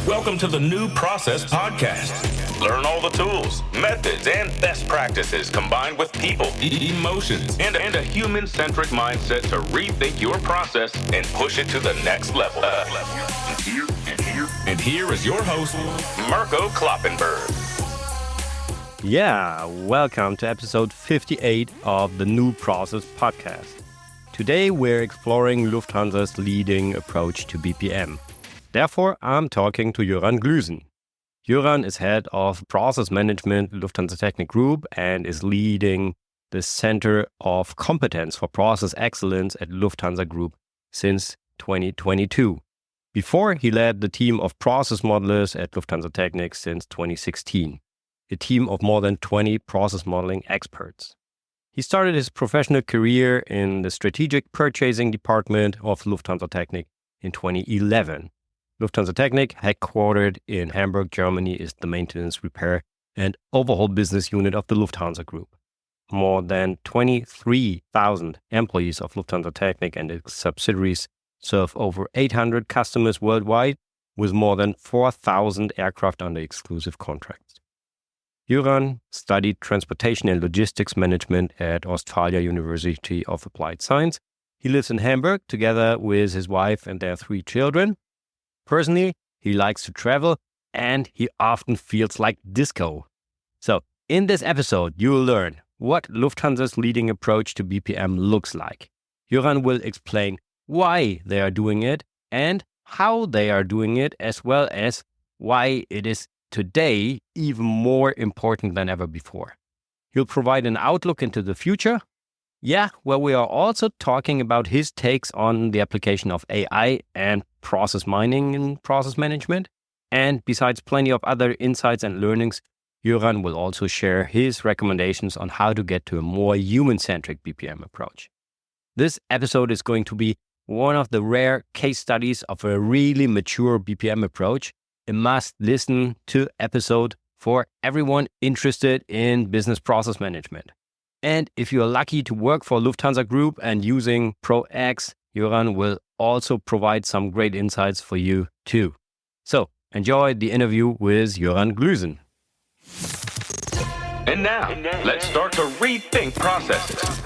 Welcome to the New Process Podcast. Learn all the tools, methods, and best practices combined with people, emotions, and a human-centric mindset to rethink your process and push it to the next level. And here is your host, Mirko Kloppenberg. Yeah, welcome to episode 58 of the New Process Podcast. Today we're exploring Lufthansa's leading approach to BPM. Therefore, I'm talking to Jöran Glüsen. Jöran is head of process management at Lufthansa Technik Group and is leading the Center of Competence for Process Excellence at Lufthansa Group since 2022. Before, he led the team of process modelers at Lufthansa Technik since 2016, a team of more than 20 process modeling experts. He started his professional career in the Strategic Purchasing Department of Lufthansa Technik in 2011. Lufthansa Technik, headquartered in Hamburg, Germany, is the maintenance, repair, and overhaul business unit of the Lufthansa Group. More than 23,000 employees of Lufthansa Technik and its subsidiaries serve over 800 customers worldwide, with more than 4,000 aircraft under exclusive contracts. Jöran studied transportation and logistics management at Ostfalia University of Applied Science. He lives in Hamburg together with his wife and their 3 children. Personally, he likes to travel and he often feels like disco. So, in this episode, you will learn what Lufthansa's leading approach to BPM looks like. Jöran will explain why they are doing it and how they are doing it, as well as why it is today even more important than ever before. He'll provide an outlook into the future. Well, we are also talking about his takes on the application of AI and process mining in process management. And besides plenty of other insights and learnings, Jöran will also share his recommendations on how to get to a more human-centric BPM approach. This episode is going to be one of the rare case studies of a really mature BPM approach, a must-listen to episode for everyone interested in business process management. And if you are lucky to work for Lufthansa Group and using ProX, Jöran will also provide some great insights for you too. So enjoy the interview with Jöran Glüsen. And now, let's start to rethink processes.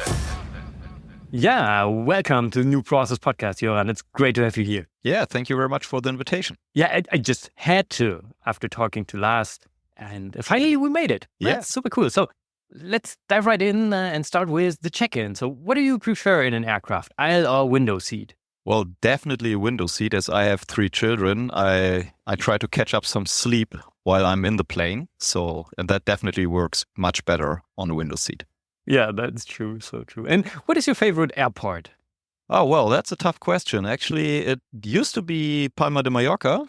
Yeah, welcome to the New Process Podcast, Jöran. It's great to have you here. Yeah, thank you very much for the invitation. Yeah, I just had to after talking to Lars, and finally we made it. Yeah. That's super cool. So let's dive right in and start with the check-in. So what do you prefer in an aircraft, aisle or window seat? Well, definitely a window seat, as I have 3 children. I try to catch up some sleep while I'm in the plane. And that definitely works much better on a window seat. Yeah, that's true. So true. And what is your favorite airport? Oh, well, that's a tough question. Actually, it used to be Palma de Mallorca.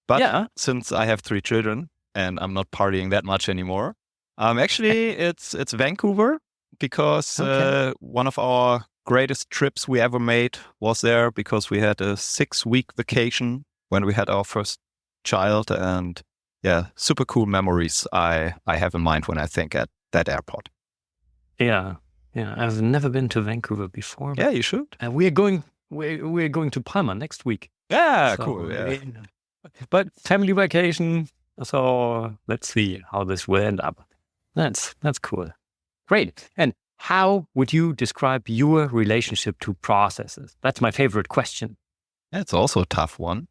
But since I have 3 children and I'm not partying that much anymore, actually, it's Vancouver, because one of our greatest trips we ever made was there, because we had a 6-week vacation when we had our first child. And yeah, super cool memories I have in mind when I think at that airport. Yeah. I've never been to Vancouver before. Yeah, you should. And we're going to Palma next week. Yeah, So, cool. Yeah. But family vacation. So let's see how this will end up. That's cool. Great. And how would you describe your relationship to processes? That's my favorite question. That's also a tough one.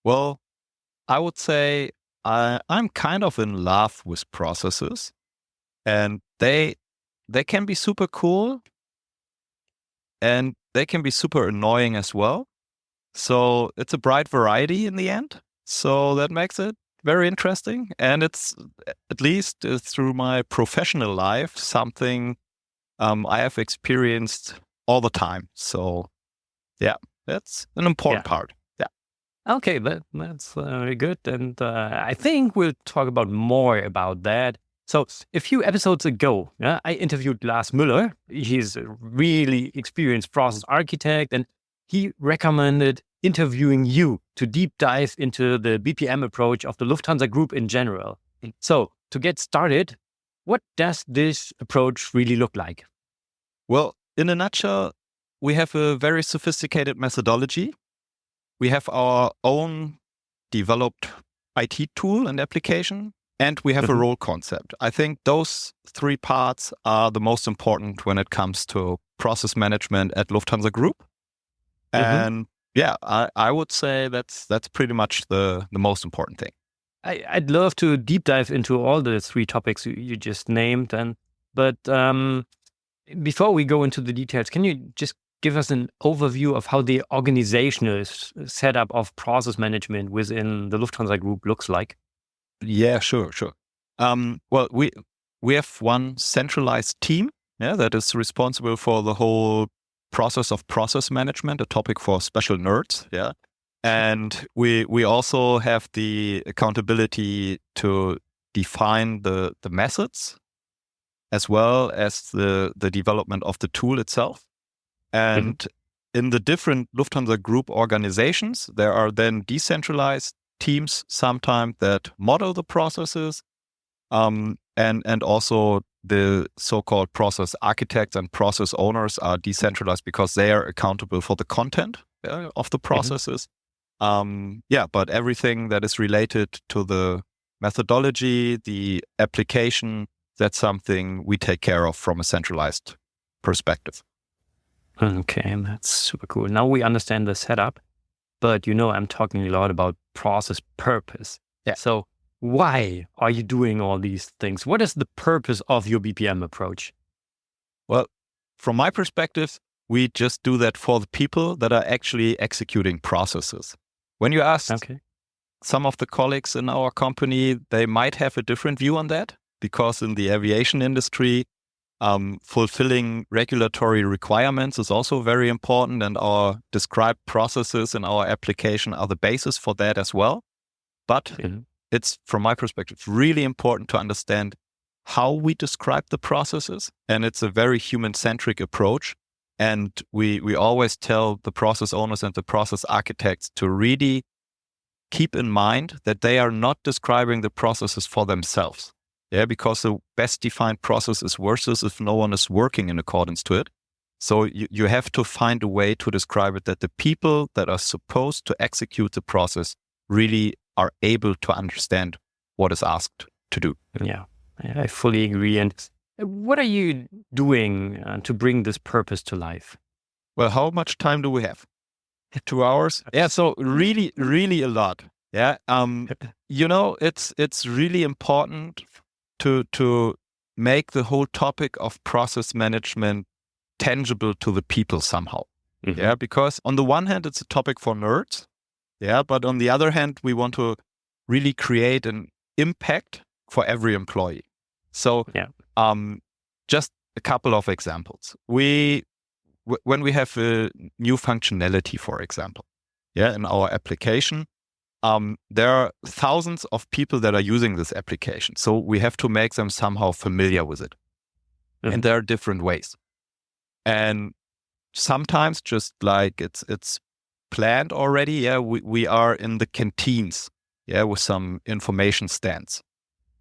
Well, I would say I'm kind of in love with processes, and they can be super cool and they can be super annoying as well. So it's a bright variety in the end. So that makes it very interesting. And it's, at least through my professional life, something I have experienced all the time. So yeah, that's an important part. Yeah. Okay, that's very good. And I think we'll talk about more about that. So a few episodes ago, I interviewed Lars Müller. He's a really experienced process architect, and he recommended interviewing you to deep dive into the BPM approach of the Lufthansa Group in general. So to get started, what does this approach really look like? Well, in a nutshell, we have a very sophisticated methodology. We have our own developed IT tool and application, and we have a role concept. I think those three parts are the most important when it comes to process management at Lufthansa Group. And yeah, I would say that's pretty much the most important thing. I'd love to deep dive into all the three topics you just named, but before we go into the details, can you just give us an overview of how the organizational setup of process management within the Lufthansa Group looks like? Yeah, sure. Well, we have one centralized team, that is responsible for the whole process of process management, a topic for special nerds, And we also have the accountability to define the methods as well as the development of the tool itself. And in the different Lufthansa Group organizations, there are then decentralized teams sometimes that model the processes, and also the so-called process architects and process owners are decentralized because they are accountable for the content of the processes. But everything that is related to the methodology, the application, that's something we take care of from a centralized perspective. Okay, that's super cool. Now we understand the setup, but I'm talking a lot about process purpose. Yeah. So why are you doing all these things? What is the purpose of your BPM approach? Well, from my perspective, we just do that for the people that are actually executing processes. When you ask some of the colleagues in our company, they might have a different view on that, because in the aviation industry, fulfilling regulatory requirements is also very important, and our described processes in our application are the basis for that as well. But it's, from my perspective, really important to understand how we describe the processes, and it's a very human-centric approach. And we always tell the process owners and the process architects to really keep in mind that they are not describing the processes for themselves. Because the best defined process is worthless if no one is working in accordance to it. So you have to find a way to describe it that the people that are supposed to execute the process really are able to understand what is asked to do. Yeah, I fully agree. And what are you doing to bring this purpose to life? Well, how much time do we have? 2 hours? Yeah, so really, really a lot. Yeah, it's really important to make the whole topic of process management tangible to the people somehow. Because on the one hand, it's a topic for nerds. But on the other hand, we want to really create an impact for every employee. So just a couple of examples. When we have a new functionality, for example, in our application, there are thousands of people that are using this application. So we have to make them somehow familiar with it. And there are different ways. And sometimes, just like it's planned already, we are in the canteens, with some information stands.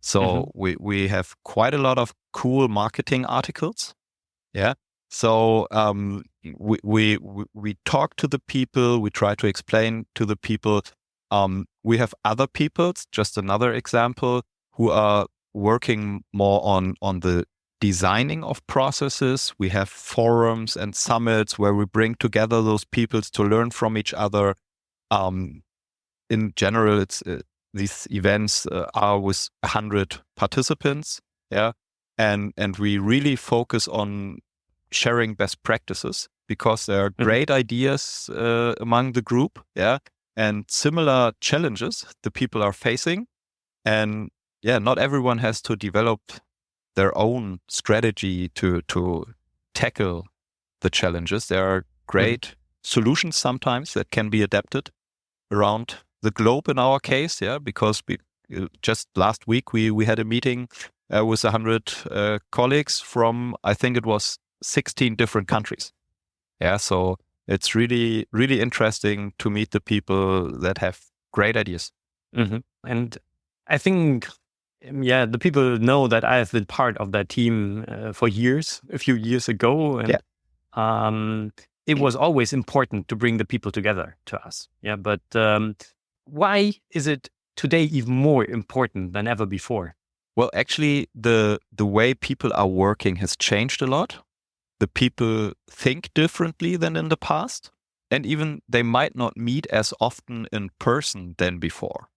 So we have quite a lot of cool marketing articles. So we talk to the people, we try to explain to the people. We have other people, just another example, who are working more on the designing of processes. We have forums and summits where we bring together those people to learn from each other. In general, it's these events are with 100 participants, and we really focus on sharing best practices, because there are great ideas among the group, and similar challenges the people are facing. And not everyone has to develop their own strategy to tackle the challenges. There are great solutions sometimes that can be adapted around the globe in our case, because just last week we had a meeting with 100 colleagues from, I think it was 16 different countries. So it's really, really interesting to meet the people that have great ideas. And I think, the people know that I have been part of that team for years, a few years ago. And it was always important to bring the people together to us. But why is it today even more important than ever before? Well, actually, the way people are working has changed a lot. The people think differently than in the past, and even they might not meet as often in person than before.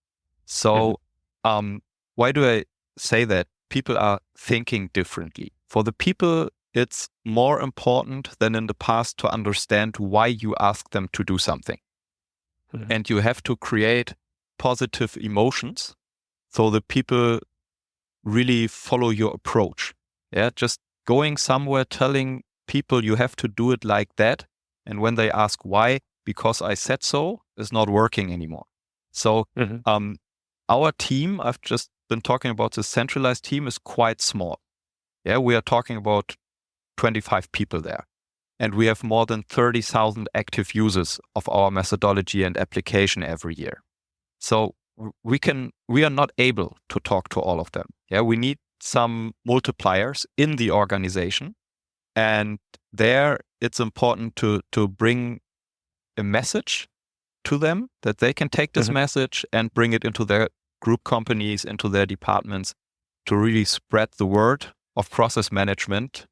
So, why do I say that? People are thinking differently. For the people, it's more important than in the past to understand why you ask them to do something. And you have to create positive emotions so the people really follow your approach. Yeah, just going somewhere telling people you have to do it like that, and when they ask why, because I said so, is not working anymore. So our team, I've just been talking about the centralized team, is quite small. Yeah, we are talking about 25 people there. And we have more than 30,000 active users of our methodology and application every year. So we are not able to talk to all of them. Yeah, we need some multipliers in the organization. And there it's important to bring a message to them that they can take this message and bring it into their group companies, into their departments, to really spread the word of process management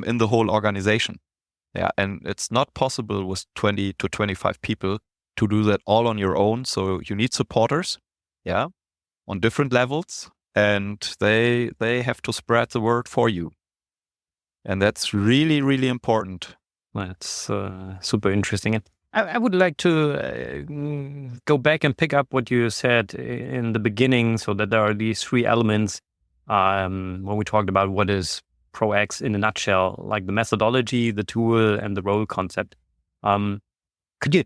in the whole organization. Yeah, and it's not possible with 20 to 25 people to do that all on your own. So you need supporters, yeah, on different levels, and they have to spread the word for you. And that's really, really important. That's super interesting. I would like to go back and pick up what you said in the beginning, so that there are these three elements when we talked about what is ProX in a nutshell, like the methodology, the tool, and the role concept. Could you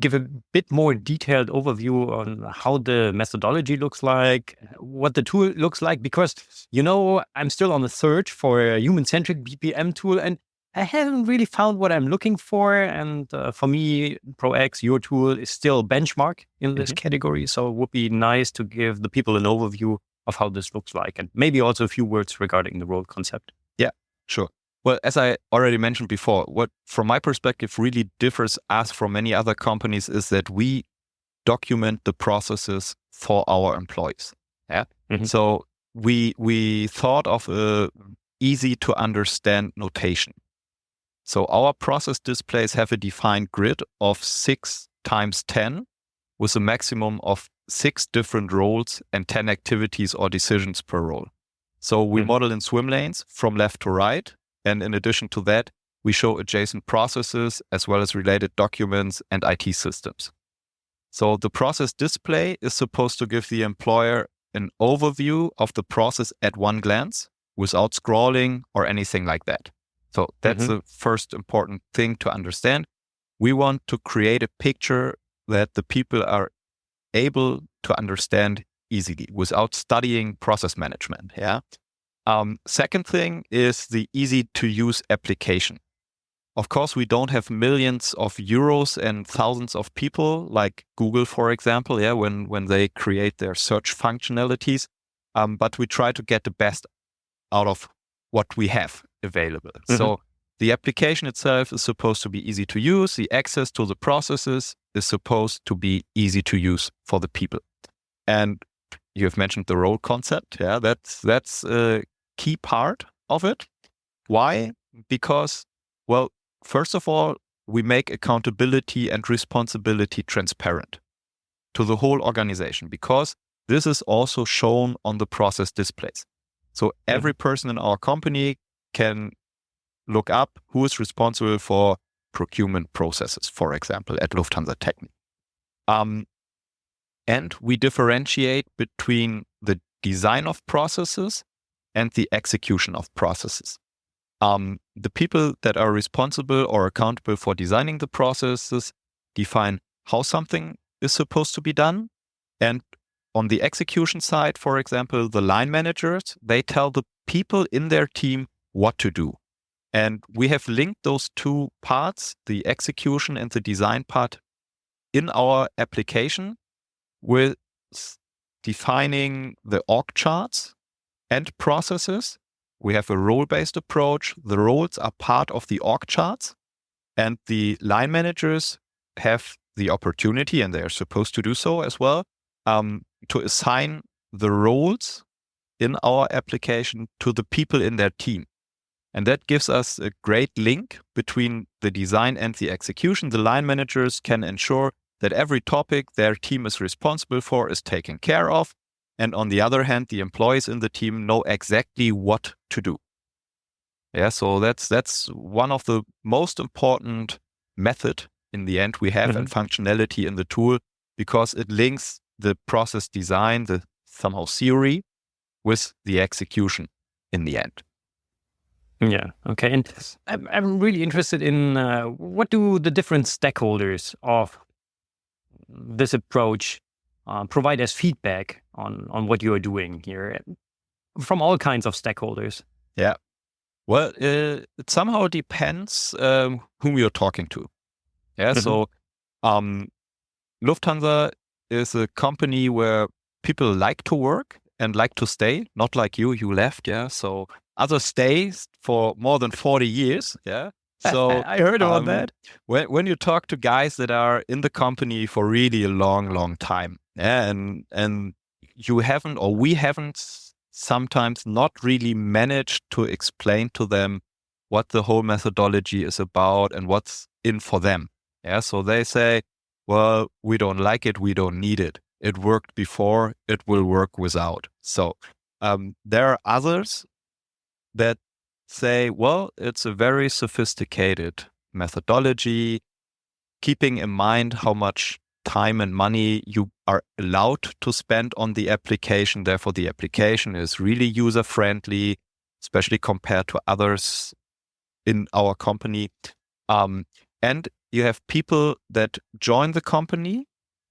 give a bit more detailed overview on how the methodology looks like, what the tool looks like? Because, I'm still on the search for a human-centric BPM tool, and I haven't really found what I'm looking for. And for me, ProX, your tool, is still benchmark in this category. So it would be nice to give the people an overview of how this looks like, and maybe also a few words regarding the role concept. Yeah, sure. Well, as I already mentioned before, what from my perspective really differs us from many other companies is that we document the processes for our employees. Yeah. So we thought of a easy to understand notation. So our process displays have a defined grid of 6 times 10 with a maximum of 6 different roles and 10 activities or decisions per role. So we model in swim lanes from left to right. And in addition to that, we show adjacent processes as well as related documents and IT systems. So the process display is supposed to give the employer an overview of the process at one glance without scrolling or anything like that. So that's the first important thing to understand. We want to create a picture that the people are able to understand easily without studying process management. Yeah. Second thing is the easy to use application. Of course, we don't have millions of euros and thousands of people like Google, for example, yeah, when they create their search functionalities. But we try to get the best out of what we have available. So the application itself is supposed to be easy to use. The access to the processes is supposed to be easy to use for the people. And you have mentioned the role concept. Yeah, that's a key part of it. Why? Because, well, first of all, we make accountability and responsibility transparent to the whole organization, because this is also shown on the process displays. So every person in our company can look up who is responsible for procurement processes, for example, at Lufthansa Technik. And we differentiate between the design of processes and the execution of processes. The people that are responsible or accountable for designing the processes define how something is supposed to be done. And on the execution side, for example, the line managers, they tell the people in their team what to do. And we have linked those two parts, the execution and the design part, in our application with defining the org charts and processes. We have a role-based approach. The roles are part of the org charts, and the line managers have the opportunity, and they are supposed to do so as well, to assign the roles in our application to the people in their team. And that gives us a great link between the design and the execution. The line managers can ensure that every topic their team is responsible for is taken care of. And on the other hand, the employees in the team know exactly what to do. Yeah, so that's one of the most important method in the end we have and functionality in the tool, because it links the process design, the somehow theory, with the execution in the end. Yeah. Okay. And I'm really interested in what do the different stakeholders of this approach provide as feedback on what you are doing here from all kinds of stakeholders? Yeah. Well, it somehow depends whom you're talking to. Yeah. So Lufthansa is a company where people like to work and like to stay, not like you left. Yeah. So others stay for more than 40 years. Yeah. So I heard about that. When you talk to guys that are in the company for really a long time, yeah, and you haven't, or we haven't sometimes not really managed to explain to them what the whole methodology is about and what's in for them. Yeah. So they say, well, we don't like it. We don't need it. It worked before. It will work without. So there are others that say, well, it's a very sophisticated methodology, keeping in mind how much time and money you are allowed to spend on the application. Therefore, the application is really user-friendly, especially compared to others in our company. And you have people that join the company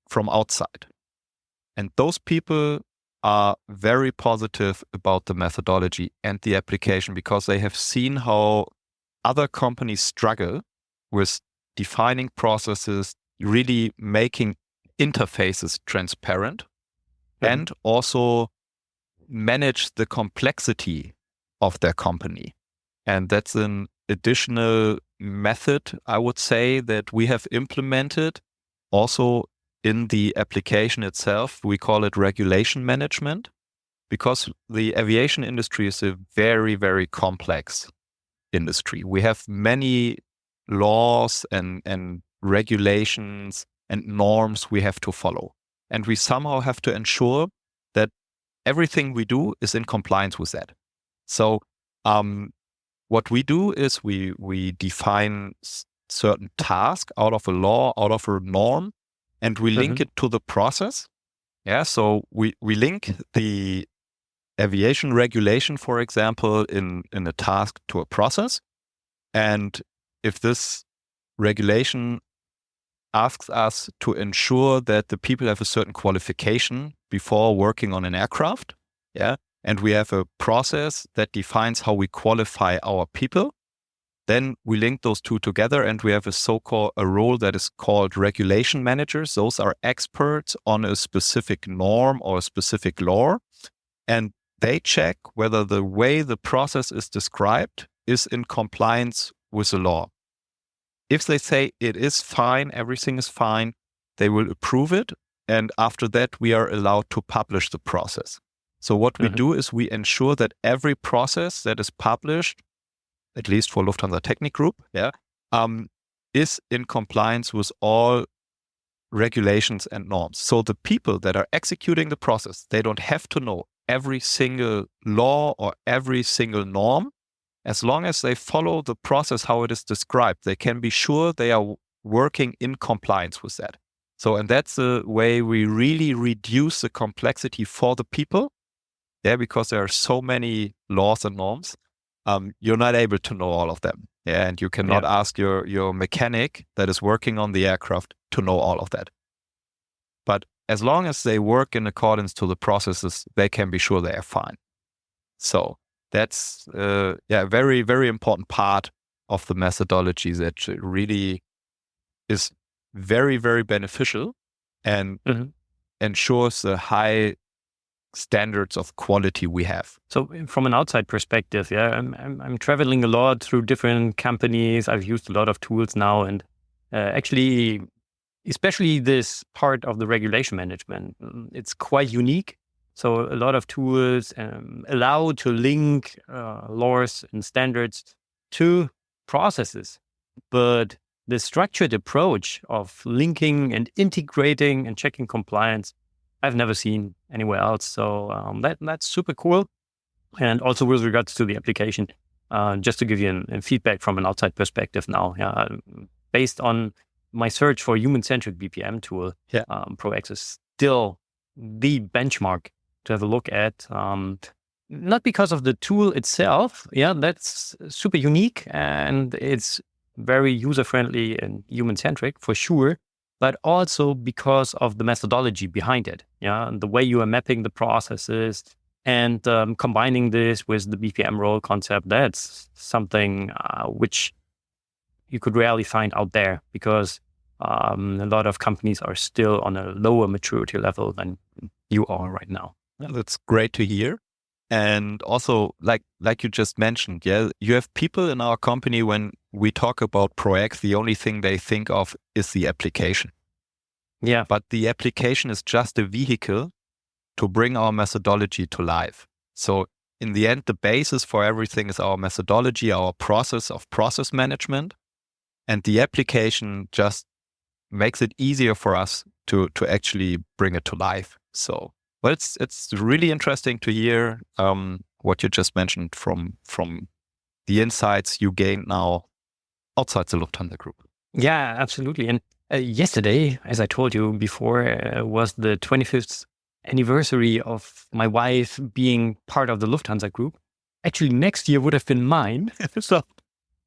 from outside. And those people are very positive about the methodology and the application, because they have seen how other companies struggle with defining processes, really making interfaces transparent, and also manage the complexity of their company. And that's an additional method, I would say, that we have implemented also in the application itself. We call it regulation management, because the aviation industry is a very, very complex industry. We have many laws and regulations and norms we have to follow. And we somehow have to ensure that everything we do is in compliance with that. So what we do is we define certain tasks out of a law, out of a norm, and we link it to the process. Yeah, so we link the aviation regulation, for example, in a task to a process. And if this regulation asks us to ensure that the people have a certain qualification before working on an aircraft, yeah, and we have a process that defines how we qualify our people, then we link those two together, and we have a role that is called regulation managers. Those are experts on a specific norm or a specific law, and they check whether the way the process is described is in compliance with the law. If they say it is fine, everything is fine, they will approve it, and after that we are allowed to publish the process. So what we do is we ensure that every process that is published, at least for Lufthansa Technik Group, is in compliance with all regulations and norms. So the people that are executing the process, they don't have to know every single law or every single norm. As long as they follow the process how it is described, they can be sure they are working in compliance with that. So, and that's the way we really reduce the complexity for the people. Yeah, because there are so many laws and norms. You're not able to know all of them. Yeah, and you cannot ask your mechanic that is working on the aircraft to know all of that. But as long as they work in accordance to the processes, they can be sure they are fine. So that's a very, very important part of the methodology that really is very, very beneficial and ensures the high standards of quality we have. So from an outside perspective, I'm traveling a lot through different companies. I've used a lot of tools now, and actually especially this part of the regulation management, it's quite unique. So a lot of tools allow to link laws and standards to processes. But the structured approach of linking and integrating and checking compliance, I've never seen anywhere else. So that's super cool. And also with regards to the application, just to give you a feedback from an outside perspective now, based on my search for human-centric BPM tool, ProX is still the benchmark to have a look at. Not because of the tool itself, that's super unique and it's very user-friendly and human-centric for sure, but also because of the methodology behind it, and the way you are mapping the processes and combining this with the BPM role concept. That's something which you could rarely find out there because a lot of companies are still on a lower maturity level than you are right now. That's great to hear. And also, like you just mentioned, you have people in our company, when we talk about ProX, the only thing they think of is the application. Yeah. But the application is just a vehicle to bring our methodology to life. So in the end, the basis for everything is our methodology, our process of process management. And the application just makes it easier for us to actually bring it to life. So, but it's really interesting to hear what you just mentioned from the insights you gained now outside the Lufthansa Group. Yeah, absolutely. And yesterday, as I told you before, was the 25th anniversary of my wife being part of the Lufthansa Group. Actually, next year would have been mine. So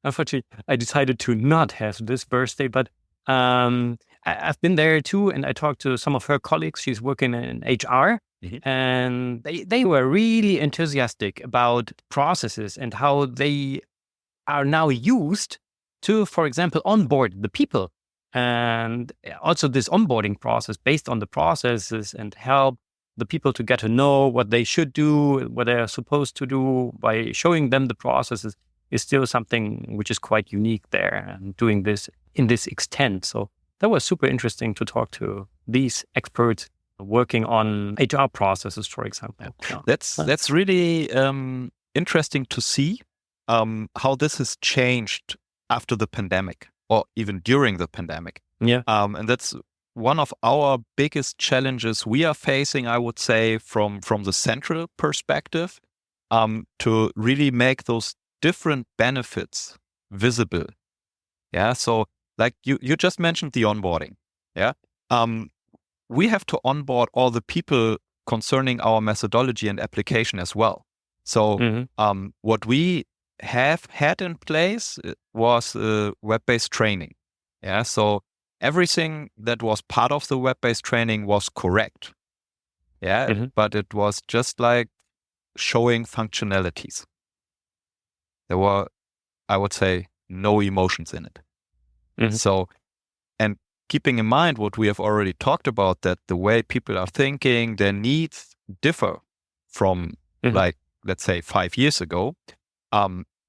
unfortunately, I decided to not have this birthday, but I've been there too. And I talked to some of her colleagues. She's working in HR. Mm-hmm. And they were really enthusiastic about processes and how they are now used to, for example, onboard the people. And also this onboarding process based on the processes and help the people to get to know what they should do, what they are supposed to do by showing them the processes is still something which is quite unique there, and doing this in this extent. So that was super interesting to talk to these experts working on HR processes, for example. Yeah. That's really interesting to see how this has changed after the pandemic or even during the pandemic. Yeah. And that's one of our biggest challenges we are facing, I would say, from the central perspective, to really make those different benefits visible. Yeah. So like you just mentioned the onboarding. Yeah. We have to onboard all the people concerning our methodology and application as well. So what we have had in place was web-based training. Yeah. So everything that was part of the web-based training was correct. Yeah. But it was just like showing functionalities. There were, I would say, no emotions in it. So, and keeping in mind what we have already talked about, that the way people are thinking, their needs differ from like, let's say 5 years ago,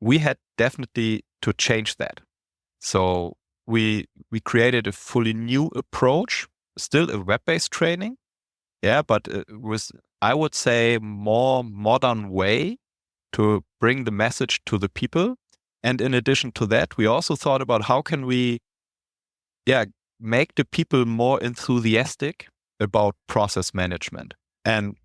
we had definitely to change that. So we created a fully new approach, still a web-based training. Yeah, but with, I would say, more modern way to bring the message to the people. And in addition to that, we also thought about how can we, make the people more enthusiastic about process management. And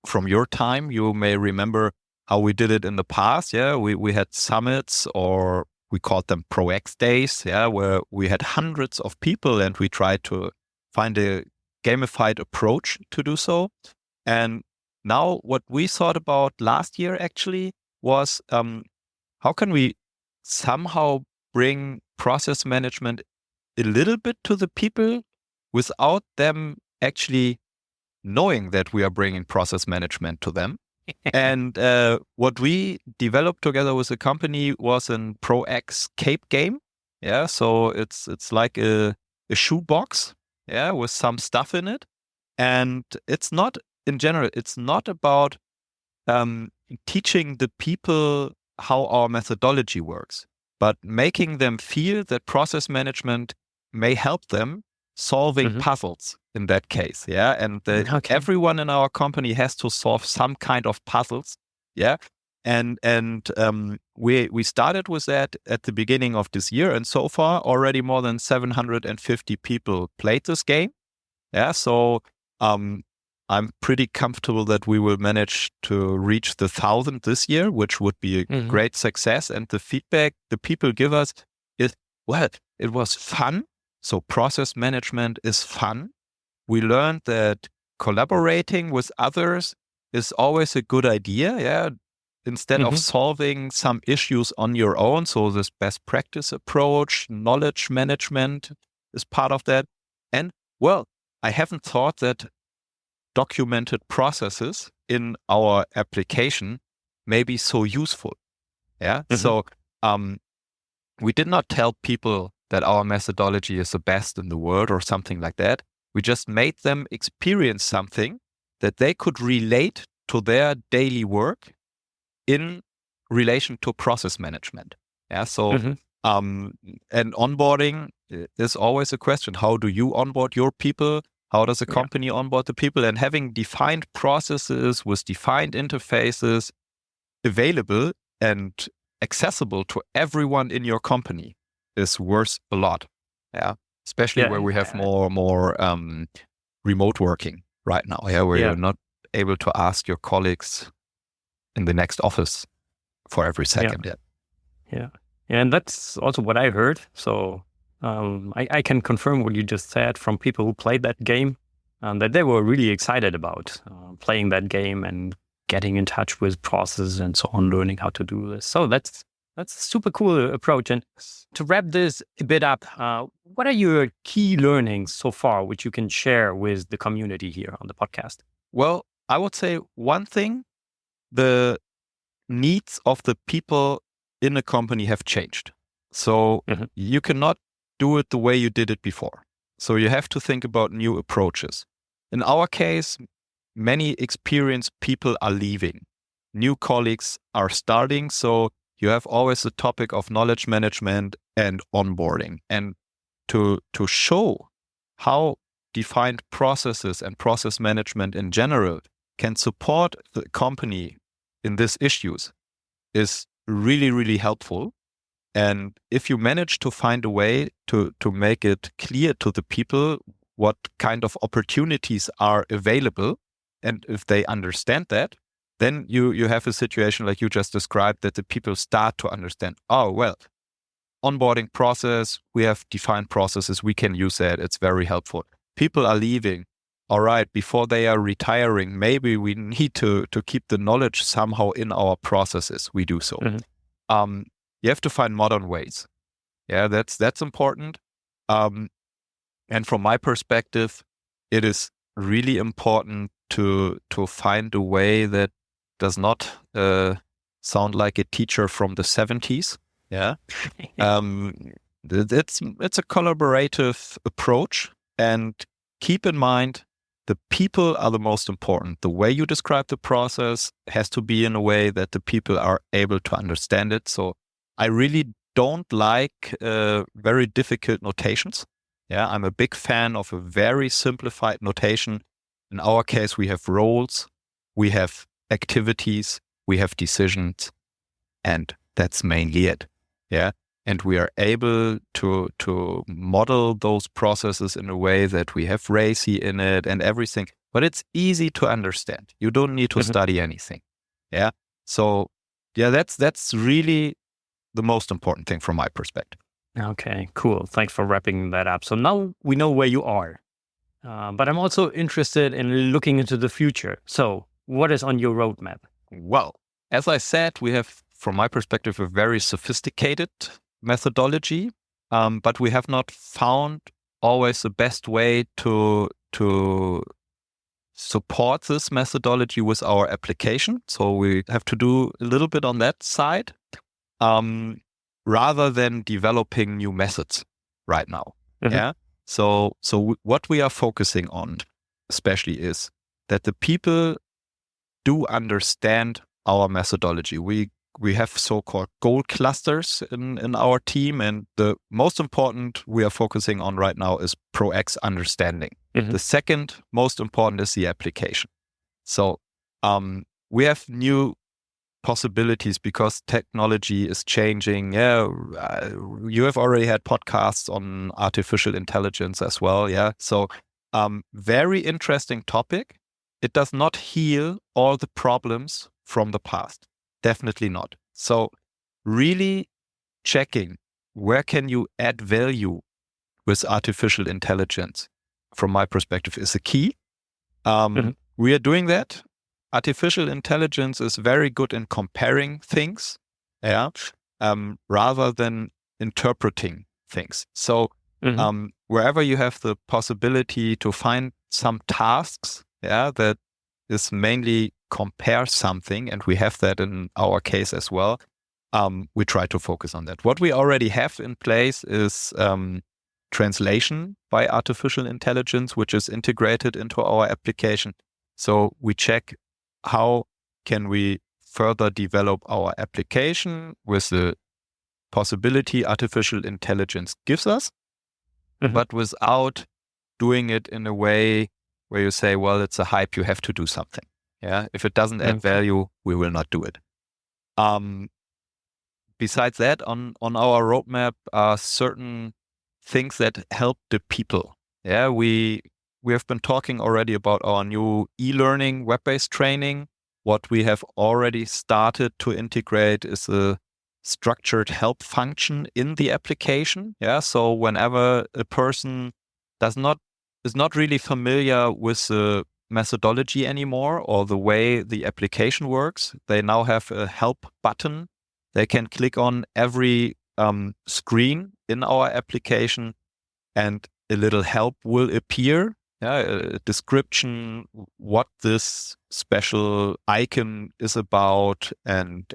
from your time, you may remember how we did it in the past. Yeah, we had summits, or we called them ProX days, where we had hundreds of people and we tried to find a gamified approach to do so. And now what we thought about last year actually was how can we somehow bring process management a little bit to the people without them actually knowing that we are bringing process management to them. And what we developed together with the company was an ProX Cape game. Yeah, so it's like a shoebox, with some stuff in it. And it's not, in general, it's not about teaching the people how our methodology works, but making them feel that process management may help them solving puzzles in that case. Yeah. And everyone in our company has to solve some kind of puzzles. Yeah. And we started with that at the beginning of this year. And so far already more than 750 people played this game. Yeah. So I'm pretty comfortable that we will manage to reach the 1,000 this year, which would be a great success. And the feedback the people give us is, well, it was fun. So process management is fun. We learned that collaborating with others is always a good idea. Yeah. Instead of solving some issues on your own. So this best practice approach, knowledge management is part of that. And well, I haven't thought that documented processes in our application may be so useful. Yeah. So we did not tell people that our methodology is the best in the world or something like that. We just made them experience something that they could relate to their daily work in relation to process management. Yeah. So and onboarding is always a question. How do you onboard your people? How does a company onboard the people? And having defined processes with defined interfaces available and accessible to everyone in your company is worth a lot. Yeah. Especially where we have more remote working right now. Yeah. Where you're not able to ask your colleagues in the next office for every second. Yeah. And that's also what I heard. So I can confirm what you just said from people who played that game, that they were really excited about playing that game and getting in touch with processes and so on, learning how to do this. So that's a super cool approach. And to wrap this a bit up, what are your key learnings so far, which you can share with the community here on the podcast? Well, I would say one thing, the needs of the people in a company have changed. So you cannot do it the way you did it before. So you have to think about new approaches. In our case, many experienced people are leaving. New colleagues are starting. So you have always the topic of knowledge management and onboarding. And to show how defined processes and process management in general can support the company in these issues is really, really helpful. And if you manage to find a way to make it clear to the people what kind of opportunities are available, and if they understand that, then you have a situation like you just described, that the people start to understand, oh, well, onboarding process, we have defined processes, we can use that, it's very helpful. People are leaving. All right, before they are retiring, maybe we need to keep the knowledge somehow in our processes. We do so. You have to find modern ways. Yeah, that's important. And from my perspective, it is really important to find a way that does not sound like a teacher from the 70s. Yeah, it's a collaborative approach, and keep in mind, the people are the most important. The way you describe the process has to be in a way that the people are able to understand it. So I really don't like very difficult notations. Yeah, I'm a big fan of a very simplified notation. In our case, we have roles, we have activities, we have decisions, and that's mainly it. Yeah. And we are able to model those processes in a way that we have RACI in it and everything. But it's easy to understand. You don't need to study anything. Yeah. So yeah, that's really the most important thing from my perspective. Okay, cool. Thanks for wrapping that up. So now we know where you are. But I'm also interested in looking into the future. So what is on your roadmap? Well, as I said, we have, from my perspective, a very sophisticated methodology, but we have not found always the best way to support this methodology with our application. So we have to do a little bit on that side, rather than developing new methods right now. Yeah. So what we are focusing on, especially, is that the people do understand our methodology. We we have so-called goal clusters in our team. And the most important we are focusing on right now is ProX understanding. The second most important is the application. So we have new possibilities because technology is changing. You have already had podcasts on artificial intelligence as well. So very interesting topic. It does not heal all the problems from the past. Definitely not. So really checking where can you add value with artificial intelligence, from my perspective, is a key. We are doing that. Artificial intelligence is very good in comparing things, rather than interpreting things. So wherever you have the possibility to find some tasks, that is mainly compare something, and we have that in our case as well, we try to focus on that. What we already have in place is translation by artificial intelligence, which is integrated into our application. So we check how can we further develop our application with the possibility artificial intelligence gives us, but without doing it in a way where you say, well, it's a hype, you have to do something. If it doesn't add value, we will not do it. Besides that, on our roadmap are certain things that help the people. We have been talking already about our new e-learning web-based training. What we have already started to integrate is a structured help function in the application. So whenever a person is not really familiar with the methodology anymore or the way the application works, they now have a help button. They can click on every screen in our application and a little help will appear. A description, what this special icon is about, and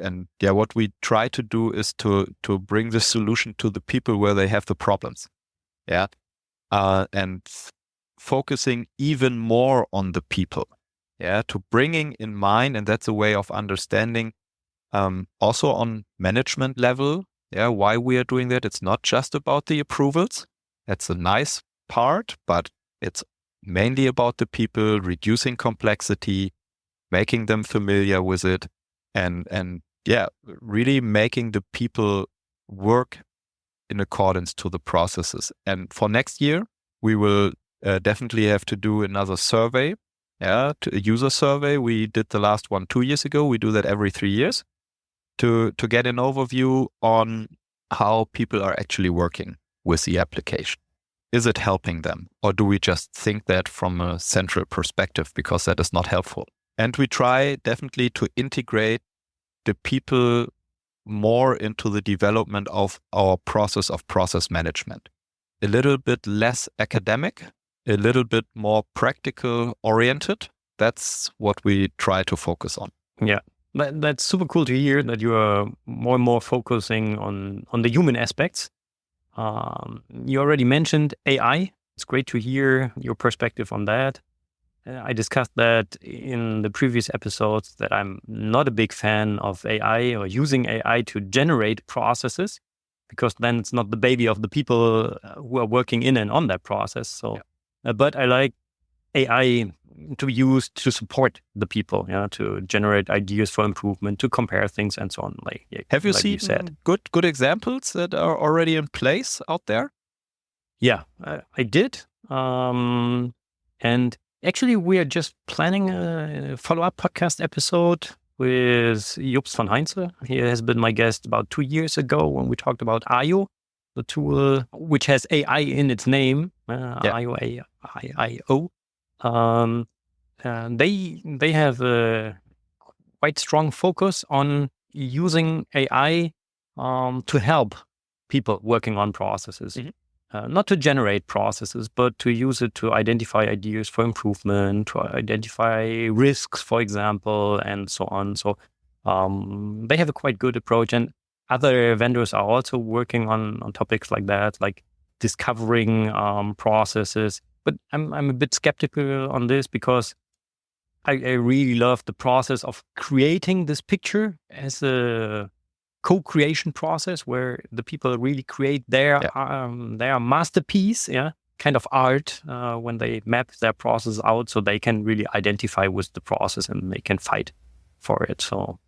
what we try to do is to bring the solution to the people where they have the problems. And focusing even more on the people. To bringing in mind, and that's a way of understanding also on management level, why we are doing that. It's not just about the approvals. That's a nice part, but it's mainly about the people, reducing complexity, making them familiar with it, and really making the people work in accordance to the processes. And for next year, we will definitely have to do another survey, a user survey. We did the last one 2 years ago. We do that every 3 years to get an overview on how people are actually working with the application. Is it helping them? Or do we just think that from a central perspective, because that is not helpful? And we try definitely to integrate the people more into the development of our process of process management. A little bit less academic, a little bit more practical oriented. That's what we try to focus on. Yeah, that's super cool to hear that you are more and more focusing on the human aspects. You already mentioned AI. It's great to hear your perspective on that. I discussed that in the previous episodes that I'm not a big fan of AI or using AI to generate processes, because then it's not the baby of the people who are working in and on that process. So, but I like AI to be used to support the people, to generate ideas for improvement, to compare things and so on. Have you seen good examples that are already in place out there? Yeah, I did. And actually, we are just planning a follow-up podcast episode with Jobst van Heinze. He has been my guest about 2 years ago when we talked about IO, the tool which has AI in its name, IO. They have a quite strong focus on using AI to help people working on processes. Not to generate processes, but to use it to identify ideas for improvement, to identify risks, for example, and so on. So they have a quite good approach, and other vendors are also working on topics like that, like discovering processes. But I'm a bit skeptical on this because I really love the process of creating this picture as a co-creation process where the people really create their masterpiece, kind of art when they map their process out, so they can really identify with the process and they can fight for it. So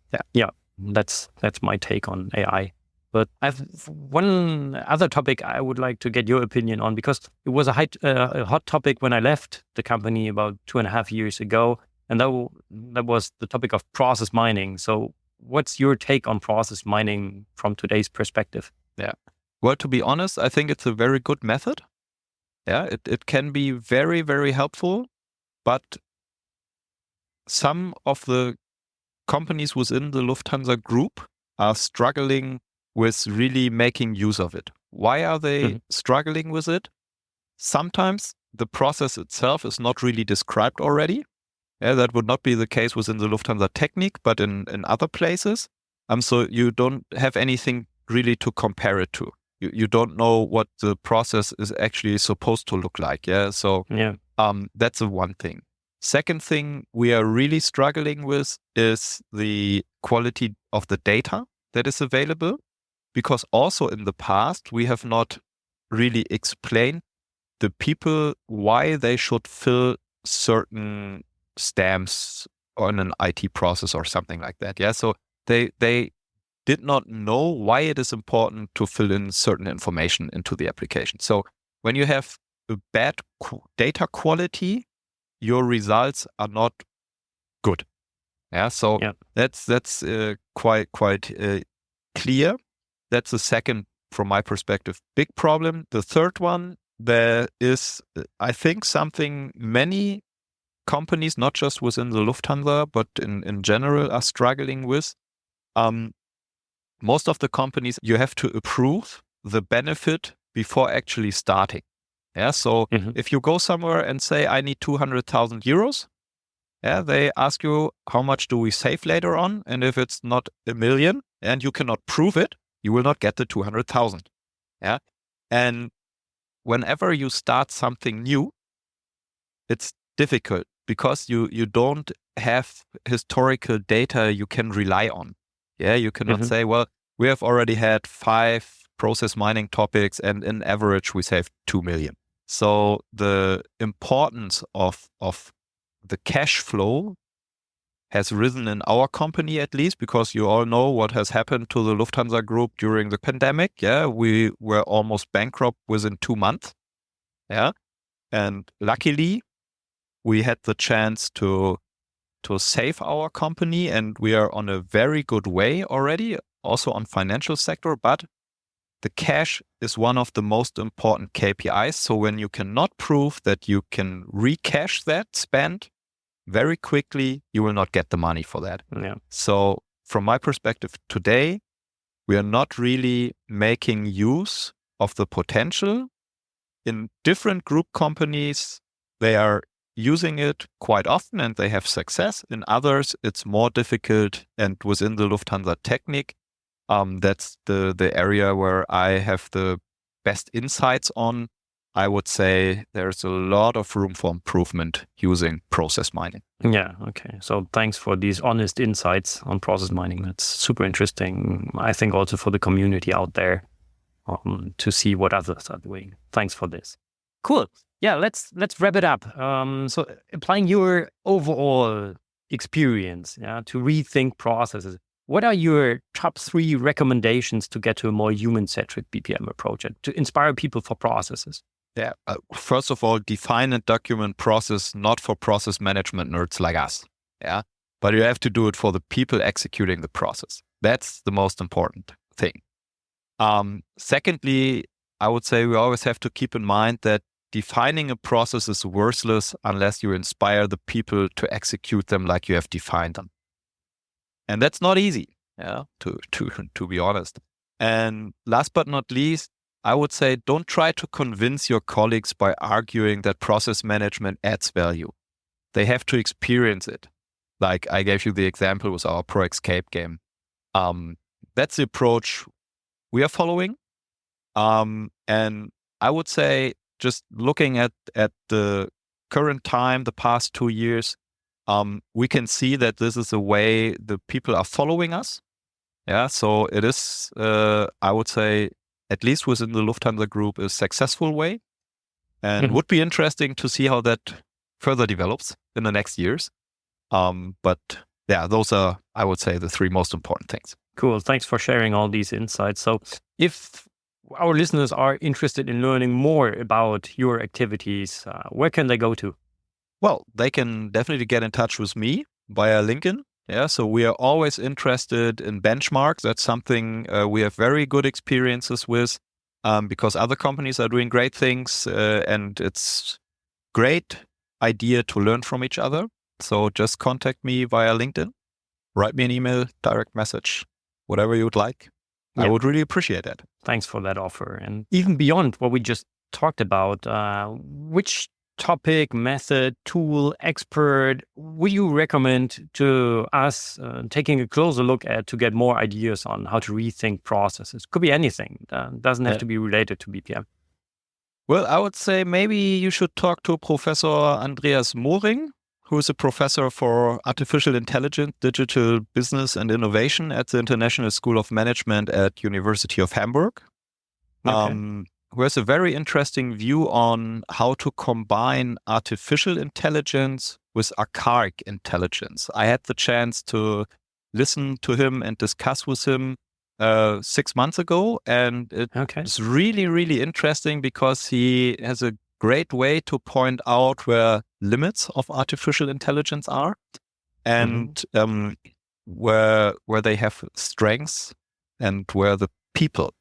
that's my take on AI. But I've one other topic I would like to get your opinion on, because it was a hot topic when I left the company about 2.5 years ago, and that was the topic of process mining. So what's your take on process mining from today's perspective? Yeah. Well, to be honest, I think it's a very good method. Yeah, it can be very, very helpful, but some of the companies within the Lufthansa Group are struggling with really making use of it. Why are they struggling with it? Sometimes the process itself is not really described already. Yeah, that would not be the case within the Lufthansa Technik, but in other places. So you don't have anything really to compare it to. You don't know what the process is actually supposed to look like. Yeah, so that's the one thing. Second thing we are really struggling with is the quality of the data that is available, because also in the past we have not really explained the people why they should fill certain stamps on an IT process or something like that. Yeah, so they did not know why it is important to fill in certain information into the application. So when you have a bad data quality, your results are not good. Yeah, so that's quite clear. That's the second, from my perspective, big problem. The third one, there is, I think, something many companies, not just within the Lufthansa, but in general, are struggling with. Most of the companies, you have to approve the benefit before actually starting. Yeah, so if you go somewhere and say, I need 200,000 euros, they ask you, how much do we save later on? And if it's not 1 million and you cannot prove it, you will not get the 200,000. Yeah. And whenever you start something new, it's difficult because you don't have historical data you can rely on. Yeah. You cannot say, well, we have already had 5 process mining topics and in average we saved 2 million. So the importance of the cash flow has risen in our company, at least, because you all know what has happened to the Lufthansa Group during the pandemic. Yeah, we were almost bankrupt within 2 months. Yeah, and luckily we had the chance to save our company, and we are on a very good way already, also on financial sector. But the cash is one of the most important KPIs. So when you cannot prove that you can recash that spend very quickly, you will not get the money for that. Yeah. So from my perspective today, we are not really making use of the potential. In different group companies, they are using it quite often and they have success. In others, it's more difficult. And within the Lufthansa Technik, that's the area where I have the best insights on. I would say there's a lot of room for improvement using process mining. Yeah, okay. So thanks for these honest insights on process mining. That's super interesting. I think also for the community out there to see what others are doing. Thanks for this. Cool. Yeah, let's wrap it up. So applying your overall experience to rethink processes, what are your top 3 recommendations to get to a more human-centric BPM approach and to inspire people for processes? Yeah. First of all, define and document process, not for process management nerds like us. Yeah. But you have to do it for the people executing the process. That's the most important thing. Secondly, I would say we always have to keep in mind that defining a process is worthless unless you inspire the people to execute them like you have defined them. And that's not easy, to be honest. And last but not least, I would say don't try to convince your colleagues by arguing that process management adds value. They have to experience it. Like I gave you the example with our Pro Escape game. That's the approach we are following. And I would say just looking at the current time, the past 2 years, we can see that this is a way the people are following us. Yeah, so it is, I would say, at least within the Lufthansa Group, a successful way, and would be interesting to see how that further develops in the next years. But yeah, those are, I would say, the three most important things. Cool. Thanks for sharing all these insights. So if our listeners are interested in learning more about your activities, where can they go to? Well, they can definitely get in touch with me via LinkedIn. Yeah, so we are always interested in benchmarks. That's something we have very good experiences with because other companies are doing great things, and it's great idea to learn from each other. So just contact me via LinkedIn, write me an email, direct message, whatever you would like. I would really appreciate that. Thanks for that offer. And even beyond what we just talked about, which topic, method, tool, expert would you recommend to us taking a closer look at to get more ideas on how to rethink processes? Could be anything. Doesn't have to be related to BPM. Well, I would say maybe you should talk to Professor Andreas Moring, who is a professor for artificial intelligence, digital business and innovation at the International School of Management at University of Hamburg. Who has a very interesting view on how to combine artificial intelligence with archaic intelligence. I had the chance to listen to him and discuss with him 6 months ago, and it's really, really interesting because he has a great way to point out where limits of artificial intelligence are and where they have strengths and where the people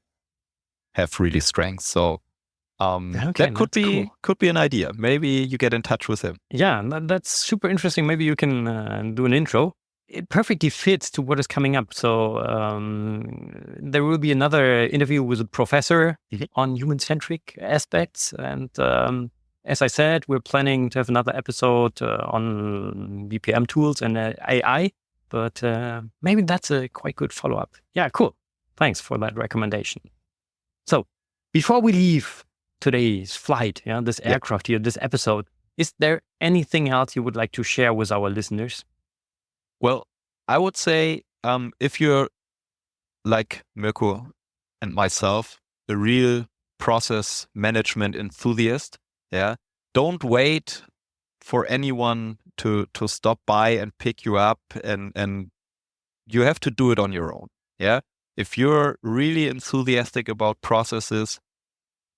have really strengths. So that could be an idea. Maybe you get in touch with him. Yeah, that's super interesting. Maybe you can do an intro. It perfectly fits to what is coming up. So there will be another interview with a professor on human-centric aspects. And as I said, we're planning to have another episode on BPM tools and AI. But maybe that's a quite good follow-up. Yeah, cool. Thanks for that recommendation. So before we leave today's flight, this aircraft here, this episode, is there anything else you would like to share with our listeners? Well, I would say if you're like Mirko and myself, a real process management enthusiast, don't wait for anyone to stop by and pick you up, and you have to do it on your own. Yeah. If you're really enthusiastic about processes,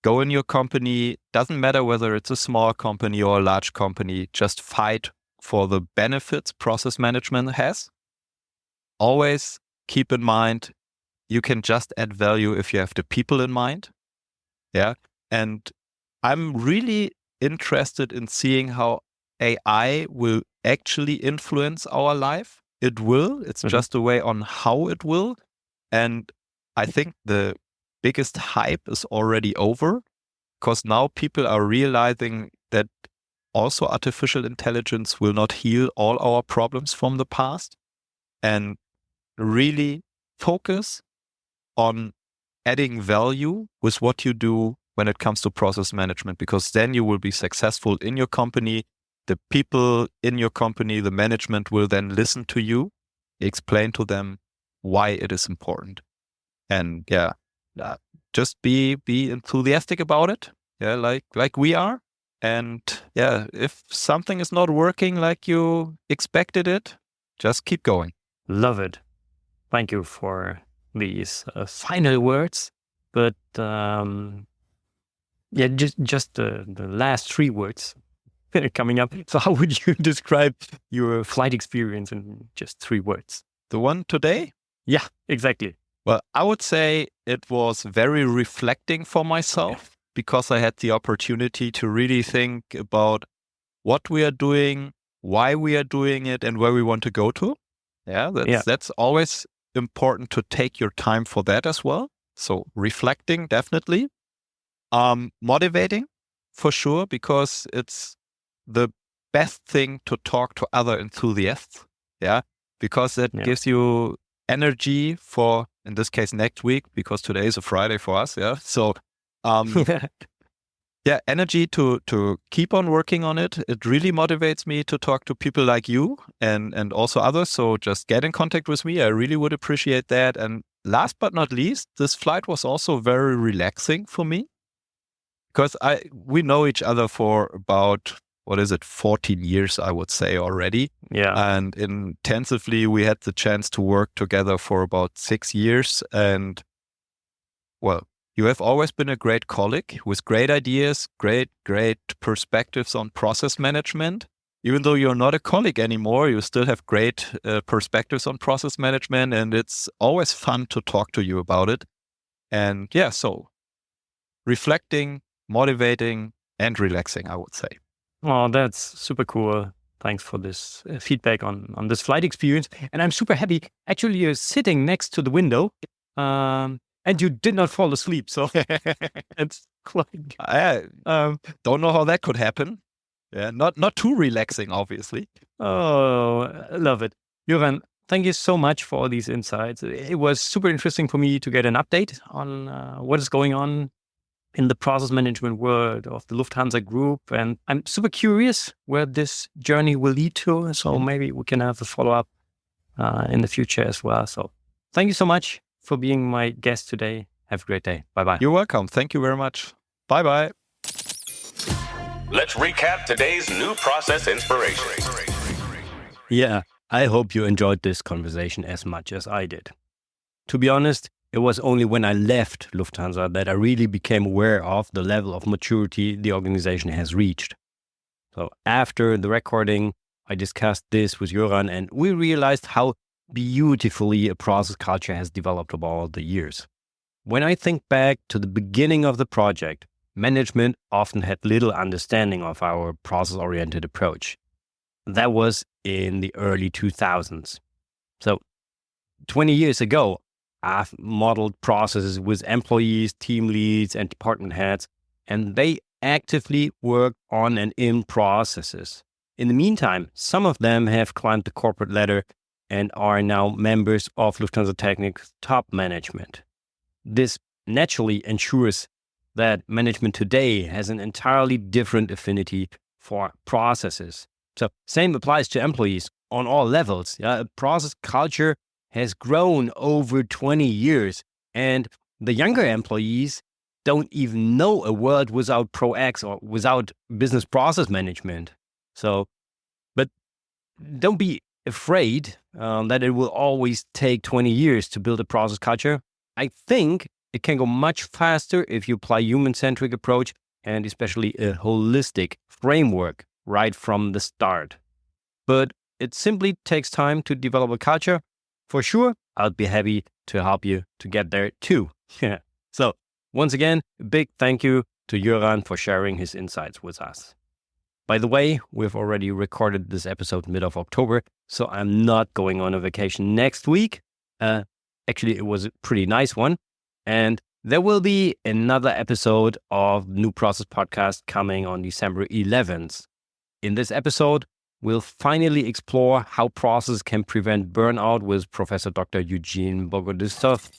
go in your company. Doesn't matter whether it's a small company or a large company, just fight for the benefits process management has. Always keep in mind, you can just add value if you have the people in mind. Yeah. And I'm really interested in seeing how AI will actually influence our life. It will. It's just a way on how it will. And I think the biggest hype is already over because now people are realizing that also artificial intelligence will not heal all our problems from the past, and really focus on adding value with what you do when it comes to process management, because then you will be successful in your company. The people in your company, the management will then listen to you, explain to them why it is important. And just be enthusiastic about it. Yeah, like we are. And if something is not working like you expected it, just keep going. Love it. Thank you for these final words. But just the last 3 words coming up. So how would you describe your flight experience in just 3 words? The one today? Yeah, exactly. Well, I would say it was very reflecting for myself because I had the opportunity to really think about what we are doing, why we are doing it, and where we want to go to. That's always important to take your time for that as well. So reflecting, definitely. Motivating, for sure, because it's the best thing to talk to other enthusiasts. Yeah, because that gives you energy for, in this case, next week, because today is a Friday for us. Yeah. So energy to keep on working on it. It really motivates me to talk to people like you and also others. So just get in contact with me. I really would appreciate that. And last but not least, this flight was also very relaxing for me because we know each other for about, 14 years, I would say already. Yeah. And intensively, we had the chance to work together for about 6 years. And well, you have always been a great colleague with great ideas, great perspectives on process management. Even though you're not a colleague anymore, you still have great perspectives on process management. And it's always fun to talk to you about it. And so reflecting, motivating, and relaxing, I would say. Oh, that's super cool. Thanks for this feedback on this flight experience. And I'm super happy. Actually, you're sitting next to the window and you did not fall asleep. So it's like... I don't know how that could happen. Yeah, not too relaxing, obviously. Oh, I love it. Jöran, thank you so much for all these insights. It was super interesting for me to get an update on what is going on in the process management world of the Lufthansa Group. And I'm super curious where this journey will lead to. So maybe we can have a follow-up in the future as well. So thank you so much for being my guest today. Have a great day. Bye-bye. You're welcome. Thank you very much. Bye-bye. Let's recap today's new process inspiration. Yeah, I hope you enjoyed this conversation as much as I did. To be honest, it was only when I left Lufthansa that I really became aware of the level of maturity the organization has reached. So after the recording, I discussed this with Jöran and we realized how beautifully a process culture has developed over all the years. When I think back to the beginning of the project, management often had little understanding of our process-oriented approach. That was in the early 2000s. So 20 years ago, I've modeled processes with employees, team leads, and department heads, and they actively work on and in processes. In the meantime, some of them have climbed the corporate ladder and are now members of Lufthansa Technik's top management. This naturally ensures that management today has an entirely different affinity for processes. So same applies to employees on all levels. A process culture has grown over 20 years, and the younger employees don't even know a world without ProX or without business process management. So, but don't be afraid that it will always take 20 years to build a process culture. I think it can go much faster if you apply human-centric approach and especially a holistic framework right from the start. But it simply takes time to develop a culture. For sure, I'll be happy to help you to get there too. So once again, a big thank you to Jöran for sharing his insights with us. By the way, we've already recorded this episode mid of October, so I'm not going on a vacation next week. Actually, it was a pretty nice one. And there will be another episode of New Process Podcast coming on December 11th. In this episode, we'll finally explore how process can prevent burnout with Professor Dr. Eugene Bogodistov.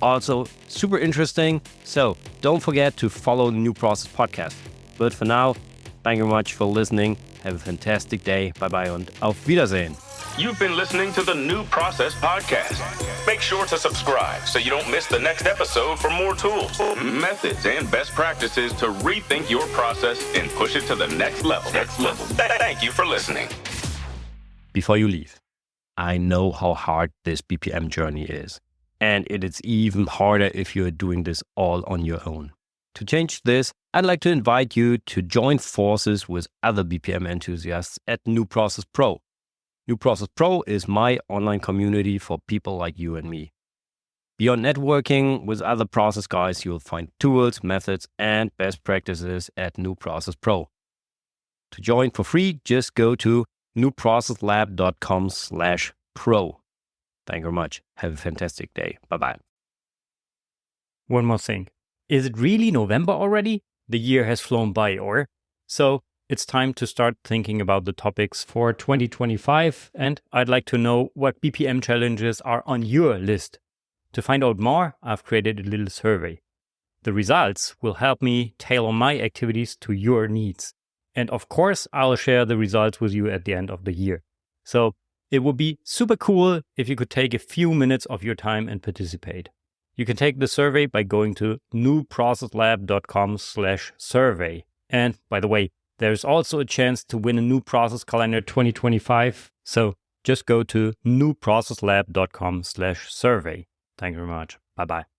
Also, super interesting. So don't forget to follow the New Process Podcast. But for now, thank you very much for listening. Have a fantastic day. Bye-bye and auf Wiedersehen. You've been listening to the New Process Podcast. Make sure to subscribe so you don't miss the next episode for more tools, methods, and best practices to rethink your process and push it to the next level. Thank you for listening. Before you leave, I know how hard this BPM journey is, and it is even harder if you're doing this all on your own. To change this, I'd like to invite you to join forces with other BPM enthusiasts at New Process Pro. New Process Pro is my online community for people like you and me. Beyond networking with other process guys, you'll find tools, methods, and best practices at New Process Pro. To join for free, just go to newprocesslab.com/pro. Thank you very much. Have a fantastic day. Bye-bye. One more thing. Is it really November already? The year has flown by, or? So it's time to start thinking about the topics for 2025, and I'd like to know what BPM challenges are on your list. To find out more, I've created a little survey. The results will help me tailor my activities to your needs. And of course, I'll share the results with you at the end of the year. So it would be super cool if you could take a few minutes of your time and participate. You can take the survey by going to newprocesslab.com/survey. And by the way, there's also a chance to win a New Process Calendar 2025. So just go to newprocesslab.com/survey. Thank you very much. Bye-bye.